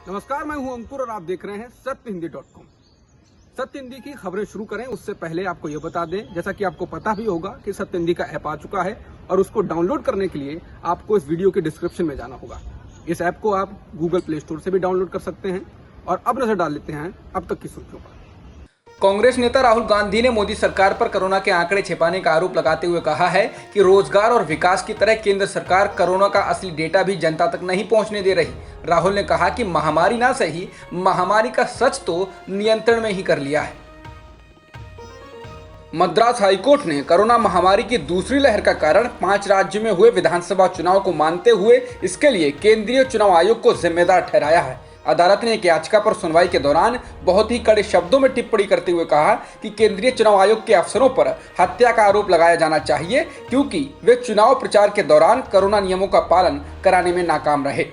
नमस्कार, मैं हूं अंकुर और आप देख रहे हैं सत्यहिंदी.com। सत्य हिंदी की खबरें शुरू करें उससे पहले आपको यह बता दें, जैसा कि आपको पता भी होगा कि सत्य हिंदी का ऐप आ चुका है और उसको डाउनलोड करने के लिए आपको इस वीडियो के डिस्क्रिप्शन में जाना होगा। इस ऐप को आप गूगल प्ले स्टोर से भी डाउनलोड कर सकते हैं। और अब नजर डाल लेते हैं अब तक की सुर्खियों पर। कांग्रेस नेता राहुल गांधी ने मोदी सरकार पर कोरोना के आंकड़े छिपाने का आरोप लगाते हुए कहा है कि रोजगार और विकास की तरह केंद्र सरकार कोरोना का असली डेटा भी जनता तक नहीं पहुंचने दे रही। राहुल ने कहा कि महामारी ना सही, महामारी का सच तो नियंत्रण में ही कर लिया है। मद्रास हाईकोर्ट ने कोरोना महामारी की दूसरी लहर का कारण 5 राज्यों में हुए विधानसभा चुनाव को मानते हुए इसके लिए केंद्रीय चुनाव आयोग को जिम्मेदार ठहराया है। अदालत ने एक याचिका पर सुनवाई के दौरान बहुत ही कड़े शब्दों में टिप्पणी करते हुए कहा कि केंद्रीय चुनाव आयोग के अफसरों पर हत्या का आरोप लगाया जाना चाहिए, क्योंकि वे चुनाव प्रचार के दौरान कोरोना नियमों का पालन कराने में नाकाम रहे।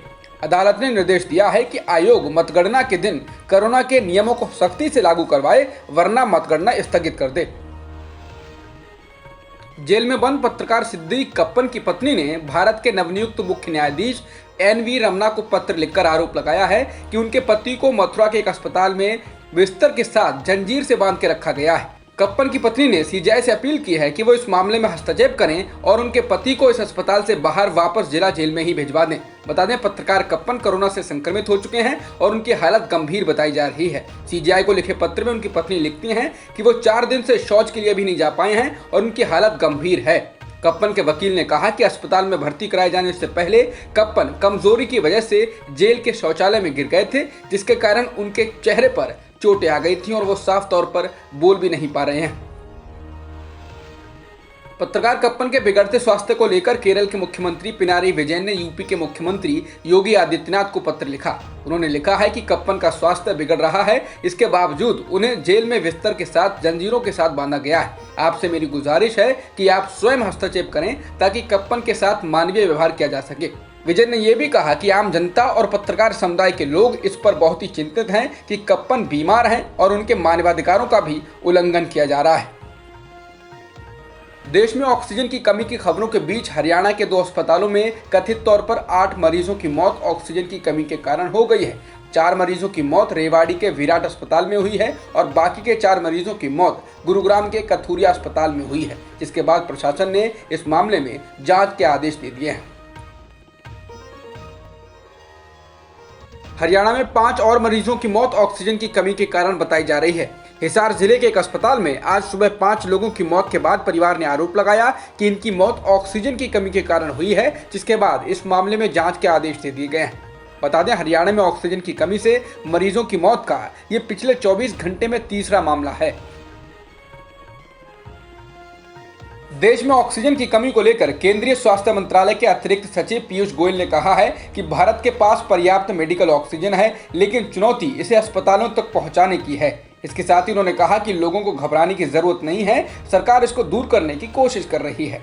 अदालत ने निर्देश दिया है कि आयोग मतगणना के दिन कोरोना के नियमों को सख्ती से लागू करवाए, वरना मतगणना स्थगित कर दे। जेल में बंद पत्रकार सिद्दीक कप्पन की पत्नी ने भारत के नवनियुक्त मुख्य न्यायाधीश एन.वी. रमन्ना को पत्र लिखकर आरोप लगाया है कि उनके पति को मथुरा के एक अस्पताल में बिस्तर के साथ जंजीर से बांध के रखा गया है। कप्पन की पत्नी ने सीजेआई से अपील की है कि वो इस मामले में हस्तक्षेप करें और उनके पति को इस अस्पताल से बाहर वापस जिला जेल में ही भिजवा दें। बता दें, पत्रकार कप्पन कोरोना से संक्रमित हो चुके हैं और उनकी हालत गंभीर बताई जा रही है। सीजेआई को लिखे पत्र में उनकी पत्नी लिखती हैं कि वो 4 दिन से शौच के लिए भी नहीं जा पाए हैं और उनकी हालत गंभीर है। कप्पन के वकील ने कहा कि अस्पताल में भर्ती कराए जाने से पहले कप्पन कमजोरी की वजह से जेल के शौचालय में गिर गए थे, जिसके कारण उनके चेहरे पर चोटें आ गई थीं और वो साफ तौर पर बोल भी नहीं पा रहे हैं। पत्रकार कप्पन के बिगड़ते स्वास्थ्य को लेकर केरल के मुख्यमंत्री पिनाराई विजयन ने यूपी के मुख्यमंत्री योगी आदित्यनाथ को पत्र लिखा। उन्होंने लिखा है कि कप्पन का स्वास्थ्य बिगड़ रहा है, इसके बावजूद उन्हें जेल में बिस्तर के साथ जंजीरों के साथ बांधा गया है। आपसे मेरी गुजारिश है कि आप स्वयं हस्तक्षेप करें ताकि कप्पन के साथ मानवीय व्यवहार किया जा सके। विजयन ने यह भी कहा कि आम जनता और पत्रकार समुदाय के लोग इस पर बहुत ही चिंतित हैं कि कप्पन बीमार हैं और उनके मानवाधिकारों का भी उल्लंघन किया जा रहा है। देश में ऑक्सीजन की कमी की खबरों के बीच हरियाणा के 2 अस्पतालों में कथित तौर पर 8 मरीजों की मौत ऑक्सीजन की कमी के कारण हो गई है। 4 मरीजों की मौत रेवाड़ी के विराट अस्पताल में हुई है और बाकी के 4 मरीजों की मौत गुरुग्राम के कथूरिया अस्पताल में हुई है, जिसके बाद प्रशासन ने इस मामले में जांच के आदेश दे दिए हैं। हरियाणा में 5 और मरीजों की मौत ऑक्सीजन की कमी के कारण बताई जा रही है। हिसार जिले के एक अस्पताल में आज सुबह 5 लोगों की मौत के बाद परिवार ने आरोप लगाया कि इनकी मौत ऑक्सीजन की कमी के कारण हुई है, जिसके बाद इस मामले में जांच के आदेश दे दिए गए हैं। बता दें, हरियाणा में ऑक्सीजन की कमी से मरीजों की मौत का ये पिछले 24 घंटे में तीसरा मामला है। देश में ऑक्सीजन की कमी को लेकर केंद्रीय स्वास्थ्य मंत्रालय के अतिरिक्त सचिव पीयूष गोयल ने कहा है कि भारत के पास पर्याप्त मेडिकल ऑक्सीजन है, लेकिन चुनौती इसे अस्पतालों तक पहुंचाने की है। इसके साथ ही उन्होंने कहा कि लोगों को घबराने की जरूरत नहीं है, सरकार इसको दूर करने की कोशिश कर रही है।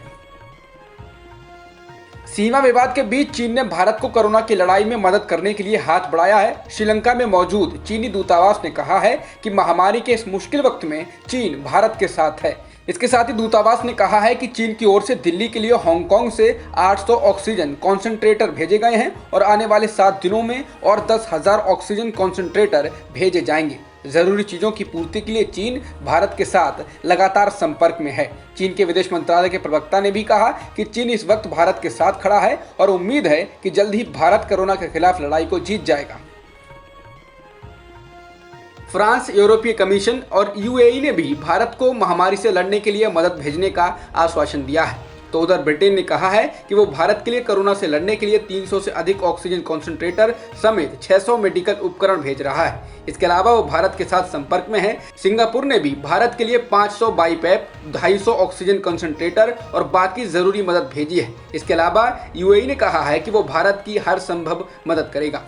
सीमा विवाद के बीच चीन ने भारत को कोरोना की लड़ाई में मदद करने के लिए हाथ बढ़ाया है। श्रीलंका में मौजूद चीनी दूतावास ने कहा है कि महामारी के इस मुश्किल वक्त में चीन भारत के साथ है। इसके साथ ही दूतावास ने कहा है कि चीन की ओर से दिल्ली के लिए हांगकांग से 800 ऑक्सीजन कॉन्सेंट्रेटर भेजे गए हैं और आने वाले 7 दिनों में और 10,000 ऑक्सीजन कॉन्सेंट्रेटर भेजे जाएंगे। जरूरी चीजों की पूर्ति के लिए चीन भारत के साथ लगातार संपर्क में है। चीन के विदेश मंत्रालय के प्रवक्ता ने भी कहा कि चीन इस वक्त भारत के साथ खड़ा है और उम्मीद है कि जल्द ही भारत कोरोना के खिलाफ लड़ाई को जीत जाएगा। फ्रांस, यूरोपीय कमीशन और यूएई ने भी भारत को महामारी से लड़ने के लिए मदद भेजने का आश्वासन दिया है। तो उधर ब्रिटेन ने कहा है कि वो भारत के लिए कोरोना से लड़ने के लिए 300 से अधिक ऑक्सीजन कॉन्सेंट्रेटर समेत 600 मेडिकल उपकरण भेज रहा है। इसके अलावा वो भारत के साथ संपर्क में है। सिंगापुर ने भी भारत के लिए 500 बाईपैप, 250 ऑक्सीजन कॉन्सेंट्रेटर और बाकी जरूरी मदद भेजी है। इसके अलावा यूएई ने कहा है कि वो भारत की हर संभव मदद करेगा।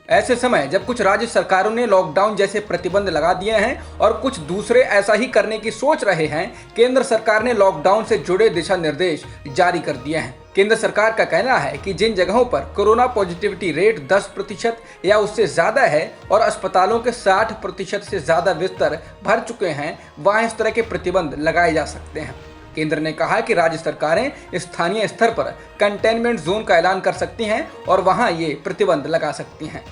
ऐसे समय जब कुछ राज्य सरकारों ने लॉकडाउन जैसे प्रतिबंध लगा दिए हैं और कुछ दूसरे ऐसा ही करने की सोच रहे हैं, केंद्र सरकार ने लॉकडाउन से जुड़े दिशा निर्देश जारी कर दिए हैं। केंद्र सरकार का कहना है कि जिन जगहों पर कोरोना पॉजिटिविटी रेट 10% या उससे ज्यादा है और अस्पतालों के 60% से ज्यादा बिस्तर भर चुके हैं, वहां इस तरह के प्रतिबंध लगाए जा सकते हैं। केंद्र ने कहा कि राज्य सरकारें स्थानीय स्तर पर कंटेनमेंट जोन का ऐलान कर सकती हैं और वहां ये प्रतिबंध लगा सकती हैं।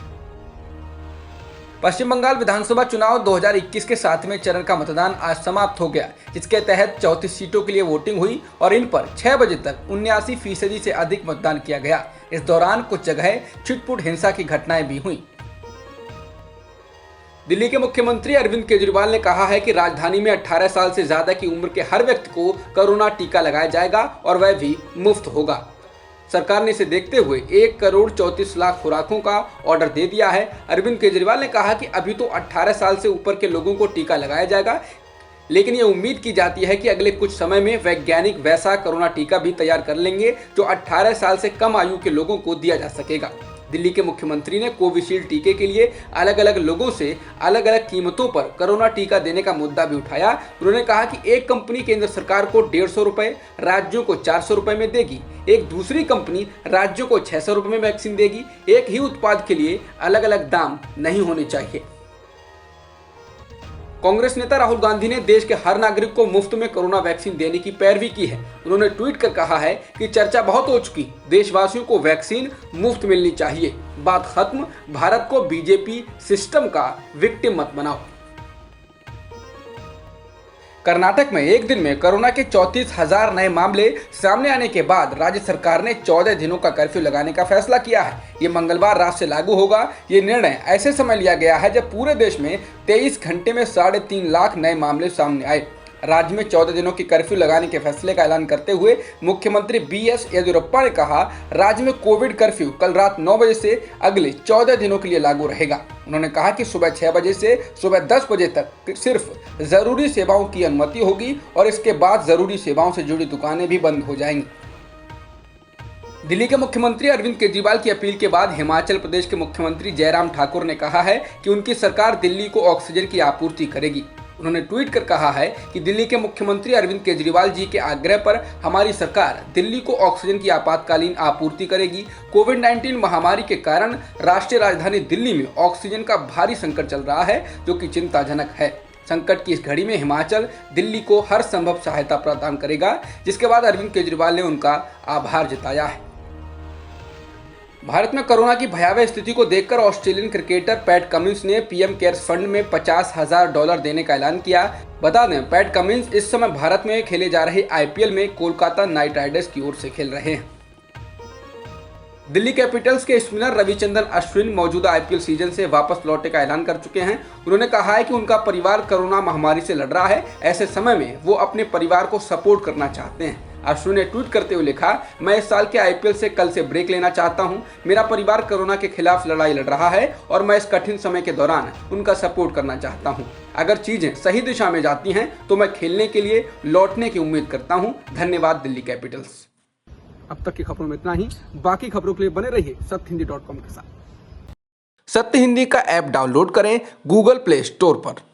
पश्चिम बंगाल विधानसभा चुनाव 2021 के 7वें चरण का मतदान आज समाप्त हो गया, जिसके तहत 34 सीटों के लिए वोटिंग हुई और इन पर 6 बजे तक 79% से अधिक मतदान किया गया। इस दौरान कुछ जगह छिटपुट हिंसा की घटनाएं भी हुई। दिल्ली के मुख्यमंत्री अरविंद केजरीवाल ने कहा है कि राजधानी में 18 साल से ज्यादा की उम्र के हर व्यक्ति को कोरोना टीका लगाया जाएगा और वह भी मुफ्त होगा। सरकार ने इसे देखते हुए 1,34,00,000 खुराकों का ऑर्डर दे दिया है। अरविंद केजरीवाल ने कहा कि अभी तो 18 साल से ऊपर के लोगों को टीका लगाया जाएगा, लेकिन ये उम्मीद की जाती है कि अगले कुछ समय में वैज्ञानिक वैसा कोरोना टीका भी तैयार कर लेंगे जो 18 साल से कम आयु के लोगों को दिया जा सकेगा। दिल्ली के मुख्यमंत्री ने कोविशील्ड टीके के लिए अलग अलग लोगों से अलग अलग कीमतों पर कोरोना टीका देने का मुद्दा भी उठाया। उन्होंने कहा कि एक कंपनी केंद्र सरकार को 150 रुपए, राज्यों को 400 रुपए में देगी, एक दूसरी कंपनी राज्यों को 600 रुपए में वैक्सीन देगी। एक ही उत्पाद के लिए अलग अलग दाम नहीं होने चाहिए। कांग्रेस नेता राहुल गांधी ने देश के हर नागरिक को मुफ्त में कोरोना वैक्सीन देने की पैरवी की है। उन्होंने ट्वीट कर कहा है कि चर्चा बहुत हो चुकी, देशवासियों को वैक्सीन मुफ्त मिलनी चाहिए, बात खत्म, भारत को बीजेपी सिस्टम का विक्टिम मत बनाओ। कर्नाटक में एक दिन में कोरोना के 34,000 नए मामले सामने आने के बाद राज्य सरकार ने 14 दिनों का कर्फ्यू लगाने का फैसला किया है। ये मंगलवार रात से लागू होगा। ये निर्णय ऐसे समय लिया गया है जब पूरे देश में 23 घंटे में 3.5 लाख नए मामले सामने आए। राज्य में 14 दिनों की कर्फ्यू लगाने के फैसले का ऐलान करते हुए मुख्यमंत्री BS येदियुरप्पा ने कहा, राज्य में कोविड कर्फ्यू कल रात 9 बजे से अगले 14 दिनों के लिए लागू रहेगा। उन्होंने कहा कि सुबह 6 बजे से सुबह 10 बजे तक सिर्फ जरूरी सेवाओं की अनुमति होगी और इसके बाद जरूरी सेवाओं से जुड़ी दुकानें भी बंद हो जाएंगी। दिल्ली के मुख्यमंत्री अरविंद केजरीवाल की अपील के बाद हिमाचल प्रदेश के मुख्यमंत्री जयराम ठाकुर ने कहा है कि उनकी सरकार दिल्ली को ऑक्सीजन की आपूर्ति करेगी। उन्होंने ट्वीट कर कहा है कि दिल्ली के मुख्यमंत्री अरविंद केजरीवाल जी के आग्रह पर हमारी सरकार दिल्ली को ऑक्सीजन की आपातकालीन आपूर्ति करेगी। कोविड-19 महामारी के कारण राष्ट्रीय राजधानी दिल्ली में ऑक्सीजन का भारी संकट चल रहा है, जो कि चिंताजनक है। संकट की इस घड़ी में हिमाचल दिल्ली को हर संभव सहायता प्रदान करेगा। जिसके बाद अरविंद केजरीवाल ने उनका आभार जताया है। भारत में कोरोना की भयावह स्थिति को देखकर ऑस्ट्रेलियन क्रिकेटर पैट कमिंस ने पीएम केयर्स फंड में $50,000 देने का ऐलान किया। बता दें, पैट कमिंस इस समय भारत में खेले जा रहे IPL में कोलकाता नाइट राइडर्स की ओर से खेल रहे हैं। दिल्ली कैपिटल्स के स्पिनर रविचंद्रन अश्विन मौजूदा IPL सीजन से वापस लौटने का ऐलान कर चुके हैं। उन्होंने कहा है कि उनका परिवार कोरोना महामारी से लड़ रहा है। ऐसे समय में वो अपने परिवार को सपोर्ट करना चाहते हैं। अश्विन ने ट्वीट करते हुए लिखा, मैं इस साल के IPL से कल से ब्रेक लेना चाहता हूं। मेरा परिवार कोरोना के खिलाफ लड़ाई लड़ रहा है और मैं इस कठिन समय के दौरान उनका सपोर्ट करना चाहता हूं। अगर चीजें सही दिशा में जाती हैं तो मैं खेलने के लिए लौटने की उम्मीद करता हूं। धन्यवाद दिल्ली कैपिटल्स। अब तक की खबरों में इतना ही। बाकी खबरों के लिए बने रहिए सत्यहिंदी.com के साथ। सत्य हिंदी का ऐप डाउनलोड करें गूगल प्ले स्टोर पर।